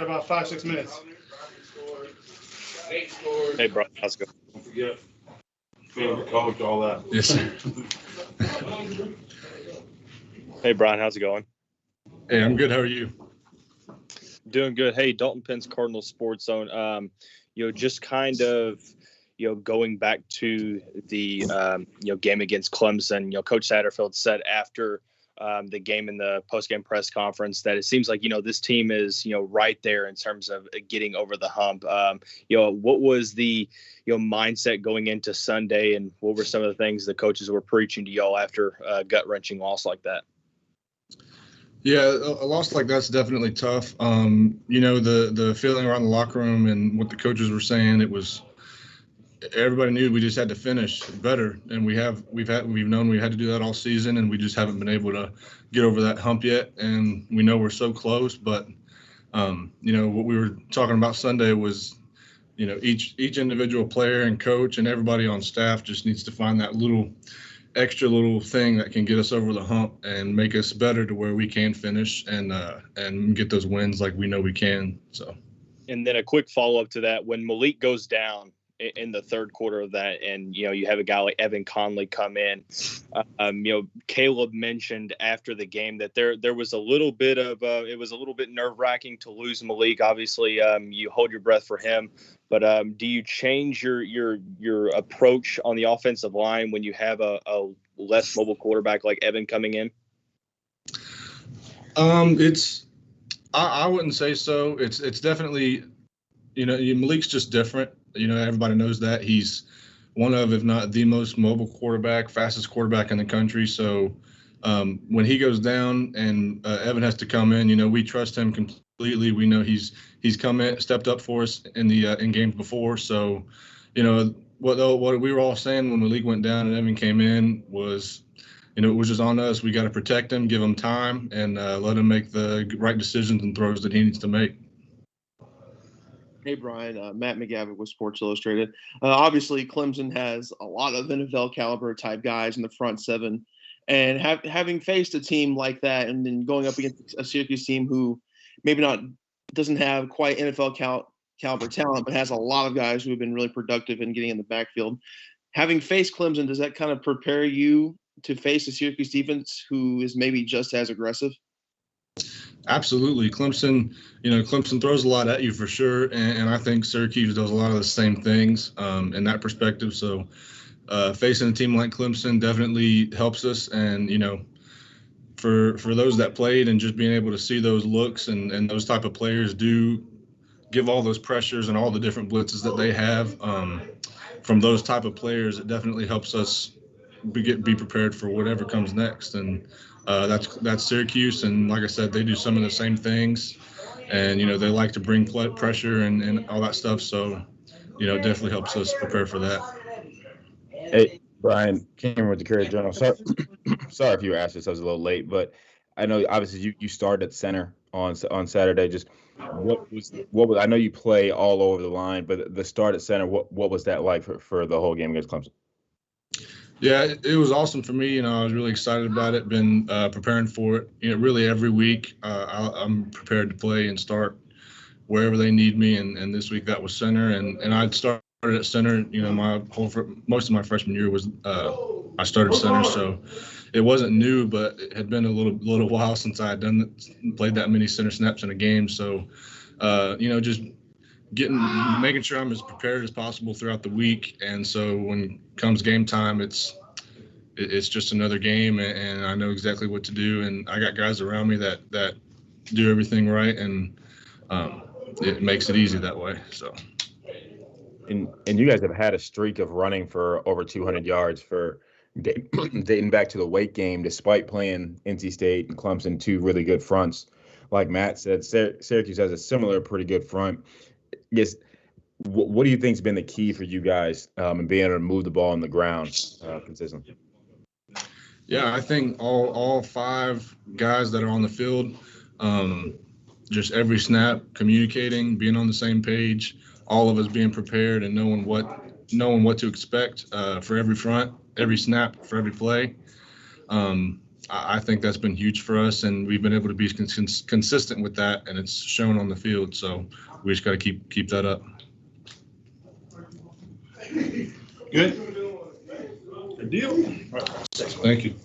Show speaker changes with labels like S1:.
S1: got about 5-6 minutes.
S2: Hey, bro. How's it going?
S3: Don't forget. Coach, all that.
S4: Yes, sir.
S2: Hey, Brian. How's it going?
S4: Hey, I'm good. How are you?
S2: Doing good. Hey, Dalton Penn's Cardinal Sports Zone. Just kind of, going back to the, game against Clemson. Coach Satterfield said after the game in the post-game press conference that it seems like, this team is, right there in terms of getting over the hump. What was the, mindset going into Sunday, and what were some of the things the coaches were preaching to y'all after a gut-wrenching loss like that?
S4: Yeah, a loss like that's definitely tough. The feeling around the locker room and what the coaches were saying, it was everybody knew we just had to finish better, and we've known we had to do that all season, and we just haven't been able to get over that hump yet. And we know we're so close, but what we were talking about Sunday was, each individual player and coach and everybody on staff just needs to find that extra little thing that can get us over the hump and make us better to where we can finish and get those wins like we know we can. So,
S2: and then a quick follow-up to that, when Malik goes down in the third quarter of that, and you have a guy like Evan Conley come in, Caleb mentioned after the game that there was a little bit of it was a little bit nerve-wracking to lose Malik. Obviously, you hold your breath for him, but do you change your approach on the offensive line when you have a less mobile quarterback like Evan coming in?
S4: I wouldn't say so. It's definitely, Malik's just different. Everybody knows that. He's one of, if not the most mobile quarterback, fastest quarterback in the country. So when he goes down and Evan has to come in, we trust him completely. We know he's come in, stepped up for us in games before. So, what we were all saying when Malik went down and Evan came in was, it was just on us. We got to protect him, give him time, and let him make the right decisions and throws that he needs to make.
S5: Hey, Brian, Matt McGavick with Sports Illustrated. Obviously, Clemson has a lot of NFL caliber type guys in the front seven. And having faced a team like that and then going up against a Syracuse team who maybe doesn't have quite NFL caliber talent, but has a lot of guys who have been really productive in getting in the backfield. Having faced Clemson, does that kind of prepare you to face a Syracuse defense who is maybe just as aggressive?
S4: Absolutely. Clemson throws a lot at you for sure. And I think Syracuse does a lot of the same things in that perspective. So facing a team like Clemson definitely helps us. And, for those that played and just being able to see those looks and those type of players do give all those pressures and all the different blitzes that they have from those type of players, it definitely helps us be prepared for whatever comes next. And that's Syracuse, and like I said, they do some of the same things, and they like to bring pressure and all that stuff. So, it definitely helps us prepare for that.
S6: Hey, Brian, Cameron with the Courier Journal. Sorry if you were asked this, I was a little late, but I know obviously you started at center on Saturday. Just what was I know you play all over the line, but the start at center, what was that like for the whole game against Clemson?
S4: Yeah, it was awesome for me. I was really excited about it. Been preparing for it. Really every week I'm prepared to play and start wherever they need me. And this week that was center. And I'd started at center. Most of my freshman year was I started center. So it wasn't new, but it had been a little while since I had played that many center snaps in a game. So just making sure I'm as prepared as possible throughout the week. And so when comes game time, it's just another game, and I know exactly what to do. And I got guys around me that do everything right, and it makes it easy that way. So.
S6: And you guys have had a streak of running for over 200 yards for dating back to the Wake game, despite playing NC State and Clemson, two really good fronts. Like Matt said, Syracuse has a similar pretty good front. Yes. What do you think has been the key for you guys in being able to move the ball on the ground consistently?
S4: Yeah, I think all five guys that are on the field, just every snap, communicating, being on the same page, all of us being prepared and knowing what to expect for every front, every snap, for every play. I think that's been huge for us, and we've been able to be consistent with that, and it's shown on the field. So we just got to keep that up.
S3: Good. Good deal.
S4: Thank you.